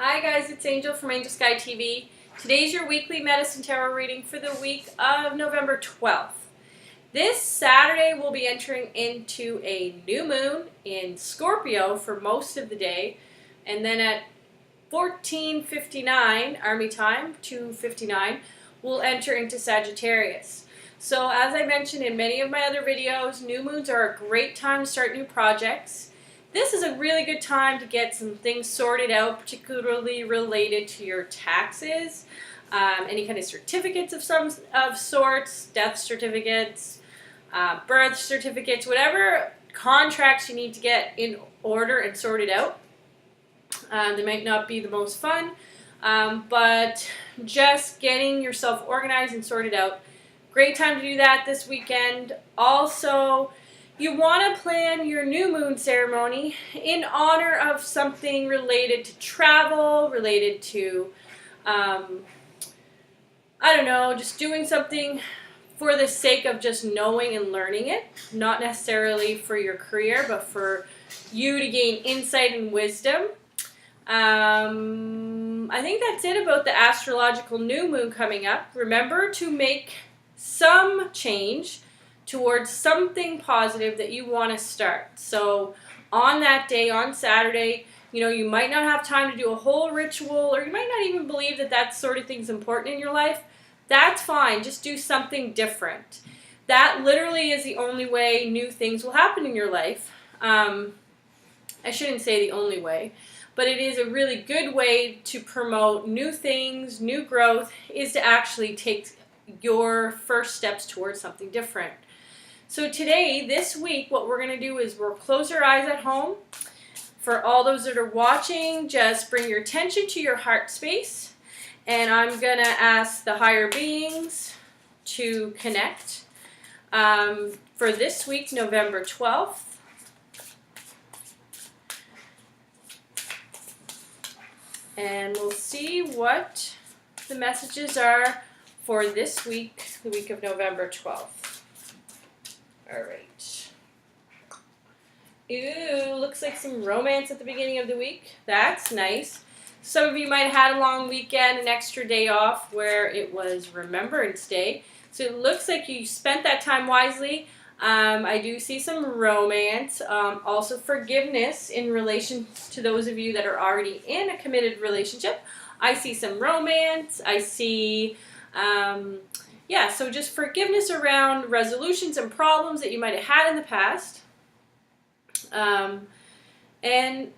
Hi guys, it's Angel from Angel Sky TV. Today's your weekly medicine tarot reading for the week of November 12th. This Saturday we'll be entering into a new moon in Scorpio for most of the day, and then at 14:59 Army time, 2:59, we'll enter into Sagittarius. So as I mentioned in many of my other videos, new moons are a great time to start new projects. This is a really good time to get some things sorted out, particularly related to your taxes, any kind of certificates of sorts, death certificates, birth certificates, whatever contracts you need to get in order and sorted out. They might not be the most fun, but just getting yourself organized and sorted out. Great time to do that this weekend. Also, you want to plan your new moon ceremony in honor of something related to travel, related to, I don't know, just doing something for the sake of just knowing and learning it. Not necessarily for your career, but for you to gain insight and wisdom. I think that's it about the astrological new moon coming up. Remember to make some change towards something positive that you want to start. So on that day, on Saturday, you might not have time to do a whole ritual, or you might not even believe that sort of thing's important in your life. That's fine. Just do something different. That literally is the only way new things will happen in your life. I shouldn't say the only way, but it is a really good way to promote new things, new growth, is to actually take your first steps towards something different. So today, this week, what we're going to do is we'll close our eyes at home. For all those that are watching, just bring your attention to your heart space. And I'm going to ask the higher beings to connect for this week, November 12th. And we'll see what the messages are for this week, the week of November 12th. All right. Ooh, looks like some romance at the beginning of the week. That's nice. Some of you might have had a long weekend, an extra day off where it was Remembrance Day. So it looks like you spent that time wisely. I do see some romance, also forgiveness in relation to those of you that are already in a committed relationship. I see some romance. I see... so just forgiveness around resolutions and problems that you might have had in the past. And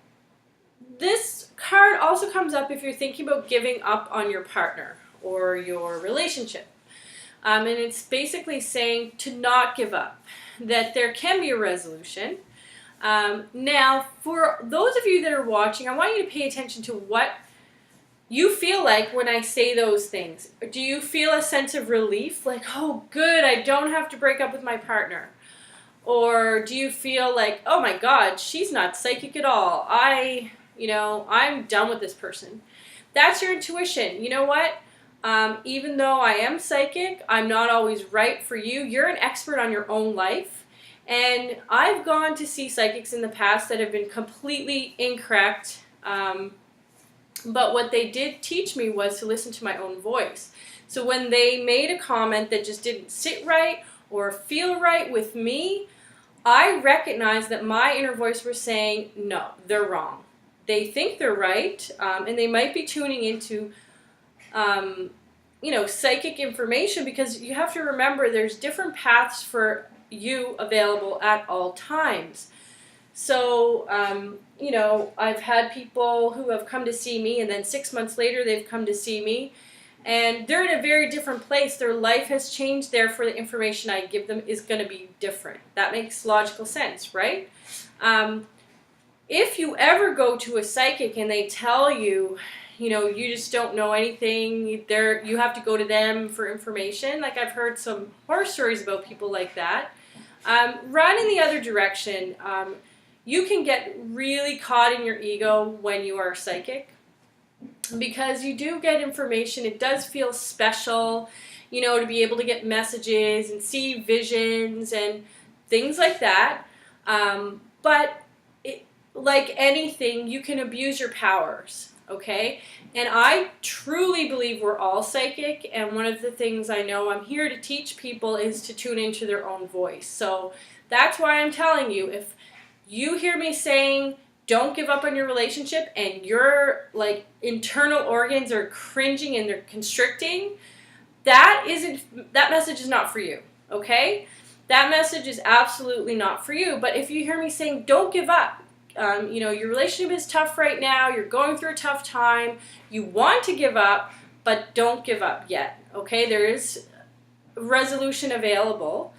this card also comes up if you're thinking about giving up on your partner or your relationship. And it's basically saying to not give up, that there can be a resolution. Now, for those of you that are watching, I want you to pay attention to what you feel like when I say those things. Do you feel a sense of relief? Like, oh, good, I don't have to break up with my partner. Or do you feel like, oh my God, she's not psychic at all. I'm done with this person. That's your intuition. You know what? Even though I am psychic, I'm not always right for you. You're an expert on your own life. And I've gone to see psychics in the past that have been completely incorrect. But what they did teach me was to listen to my own voice. So when they made a comment that just didn't sit right or feel right with me, I recognized that my inner voice was saying, no, they're wrong. They think they're right, and they might be tuning into, psychic information, because you have to remember there's different paths for you available at all times. So, I've had people who have come to see me, and then 6 months later they've come to see me, and they're in a very different place. Their life has changed, therefore the information I give them is going to be different. That makes logical sense, right? If you ever go to a psychic and they tell you, you just don't know anything, you have to go to them for information, like I've heard some horror stories about people like that, run in the other direction. You can get really caught in your ego when you are psychic, because you do get information. It does feel special, to be able to get messages and see visions and things like that. But like anything, you can abuse your powers. okay? And I truly believe we're all psychic, and one of the things I know I'm here to teach people is to tune into their own voice. So that's why I'm telling you, if you hear me saying don't give up on your relationship and your like internal organs are cringing and they're constricting, that message is not for you, okay? That message is absolutely not for you. But if you hear me saying don't give up, your relationship is tough right now, you're going through a tough time, you want to give up, but don't give up yet, okay? There is resolution available,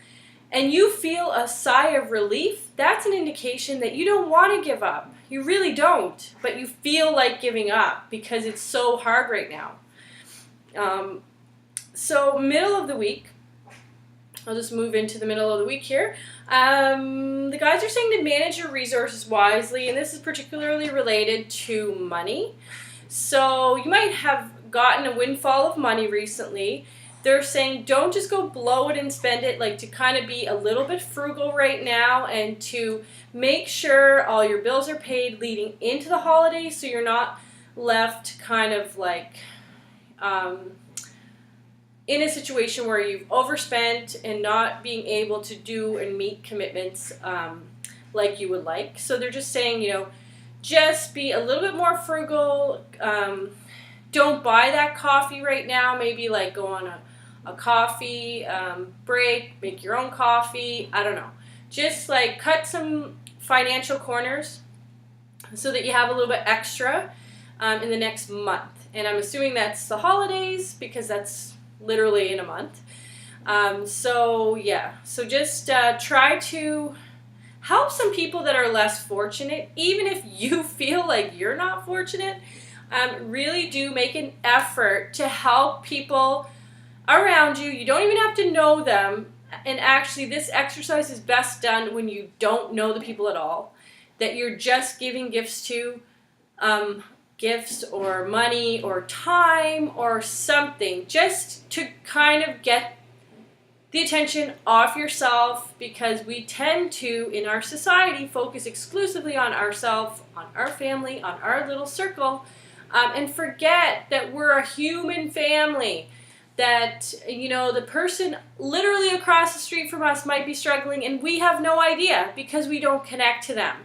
and you feel a sigh of relief, that's an indication that you don't want to give up. You really don't, but you feel like giving up because it's so hard right now. So middle of the week, I'll just move into the middle of the week here. The guys are saying to manage your resources wisely, and this is particularly related to money. So you might have gotten a windfall of money recently. They're saying don't just go blow it and spend it, like to kind of be a little bit frugal right now and to make sure all your bills are paid leading into the holidays so you're not left kind of like in a situation where you've overspent and not being able to do and meet commitments like you would like. So they're just saying, just be a little bit more frugal. Don't buy that coffee right now. Maybe like go on a coffee break, make your own coffee. I don't know. Just like cut some financial corners so that you have a little bit extra in the next month. And I'm assuming that's the holidays because that's literally in a month. So just try to help some people that are less fortunate, even if you feel like you're not fortunate. Really do make an effort to help people around you. You don't even have to know them. And actually, this exercise is best done when you don't know the people at all, that you're just giving gifts to, gifts or money or time or something, just to kind of get the attention off yourself, because we tend to, in our society, focus exclusively on ourselves, on our family, on our little circle, and forget that we're a human family, that, the person literally across the street from us might be struggling and we have no idea because we don't connect to them.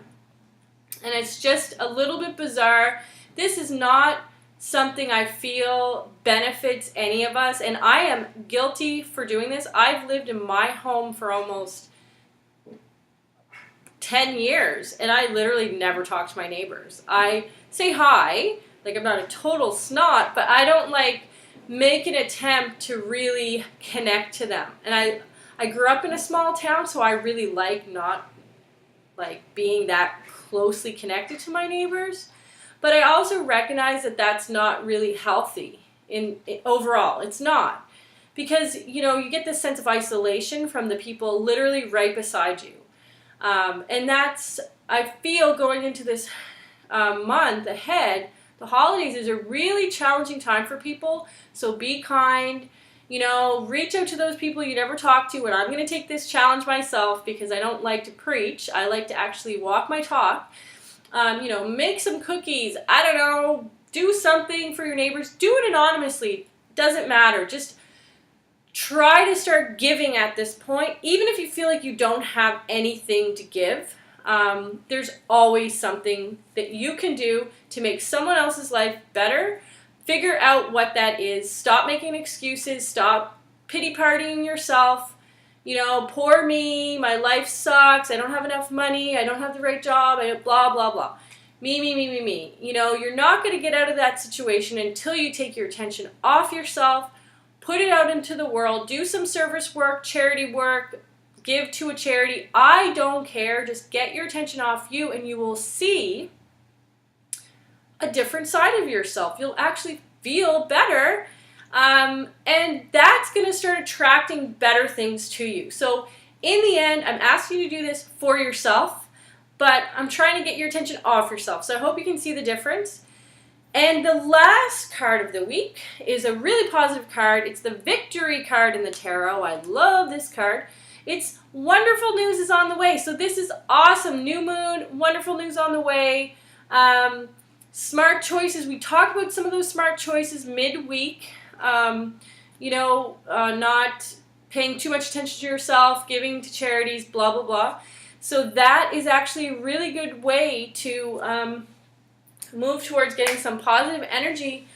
And it's just a little bit bizarre. This is not something I feel benefits any of us, and I am guilty for doing this. I've lived in my home for almost 10 years, and I literally never talk to my neighbors. I say hi, like I'm not a total snot, but I don't make an attempt to really connect to them. And I grew up in a small town, so I really not being that closely connected to my neighbors. But I also recognize that that's not really healthy overall. It's not. Because, you get this sense of isolation from the people literally right beside you. And that's, I feel, going into this month ahead, the holidays is a really challenging time for people. So be kind. Reach out to those people you never talk to. And I'm going to take this challenge myself because I don't like to preach. I like to actually walk my talk. Make some cookies. I don't know. Do something for your neighbors. Do it anonymously. Doesn't matter. Just try to start giving at this point. Even if you feel like you don't have anything to give, there's always something that you can do to make someone else's life better. Figure out what that is. Stop making excuses. Stop pity-partying yourself. Poor me, my life sucks, I don't have enough money, I don't have the right job, blah, blah, blah. Me. You're not going to get out of that situation until you take your attention off yourself, put it out into the world, do some service work, charity work, give to a charity. I don't care. Just get your attention off you and you will see a different side of yourself. You'll actually feel better. And that's going to start attracting better things to you. So in the end, I'm asking you to do this for yourself, but I'm trying to get your attention off yourself. So I hope you can see the difference. And the last card of the week is a really positive card. It's the Victory card in the tarot. I love this card. It's wonderful news is on the way. So this is awesome. New moon, wonderful news on the way. Smart choices. We talk about some of those smart choices midweek. Not paying too much attention to yourself, giving to charities, blah, blah, blah. So that is actually a really good way to move towards getting some positive energy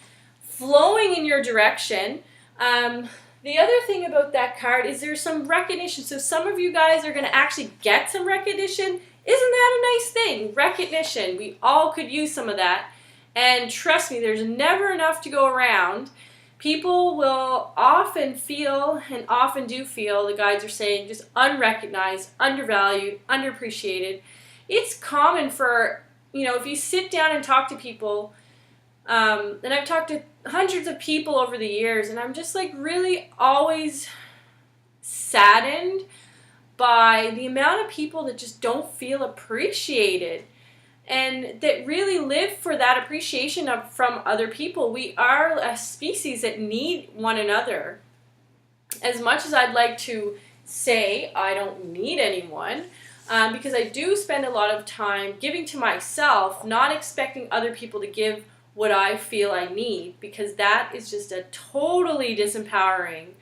flowing in your direction. The other thing about that card is there's some recognition. So some of you guys are going to actually get some recognition. Isn't that a nice thing? Recognition. We all could use some of that. And trust me, there's never enough to go around. People will often feel, and often do feel, the guides are saying, just unrecognized, undervalued, underappreciated. It's common for, if you sit down and talk to people, and I've talked to hundreds of people over the years, and I'm just like really always saddened by the amount of people that just don't feel appreciated and that really live for that appreciation from other people. We are a species that need one another. As much as I'd like to say I don't need anyone, because I do spend a lot of time giving to myself, not expecting other people to give what I feel I need, because that is just a totally disempowering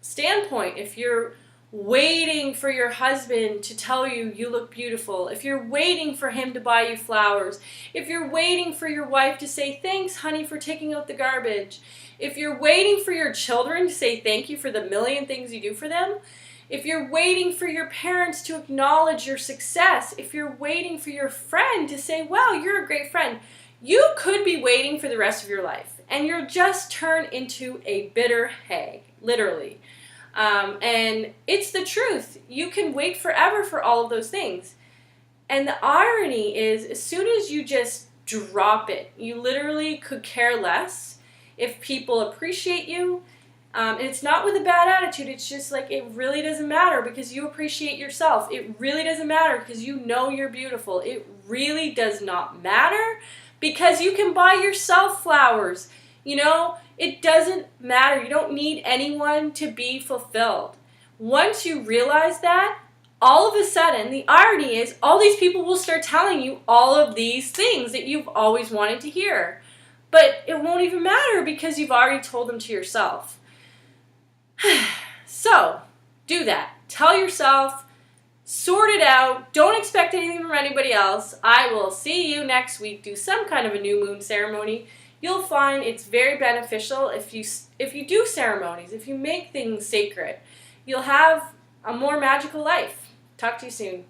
standpoint. If you're waiting for your husband to tell you you look beautiful, if you're waiting for him to buy you flowers, if you're waiting for your wife to say thanks honey for taking out the garbage, if you're waiting for your children to say thank you for the million things you do for them, if you're waiting for your parents to acknowledge your success, if you're waiting for your friend to say, wow, you're a great friend, you could be waiting for the rest of your life. And you'll just turn into a bitter hag, literally. And it's the truth. You can wait forever for all of those things. And the irony is, as soon as you just drop it, you literally could care less if people appreciate you. And it's not with a bad attitude. It's just like it really doesn't matter because you appreciate yourself. It really doesn't matter because you know you're beautiful. It really does not matter because you can buy yourself flowers. It doesn't matter. You don't need anyone to be fulfilled. Once you realize that, all of a sudden, the irony is all these people will start telling you all of these things that you've always wanted to hear. But it won't even matter because you've already told them to yourself. So, do that. Tell yourself, sort it out, don't expect anything from anybody else. I will see you next week. Do some kind of a new moon ceremony. You'll find it's very beneficial if you do ceremonies, if you make things sacred. You'll have a more magical life. Talk to you soon.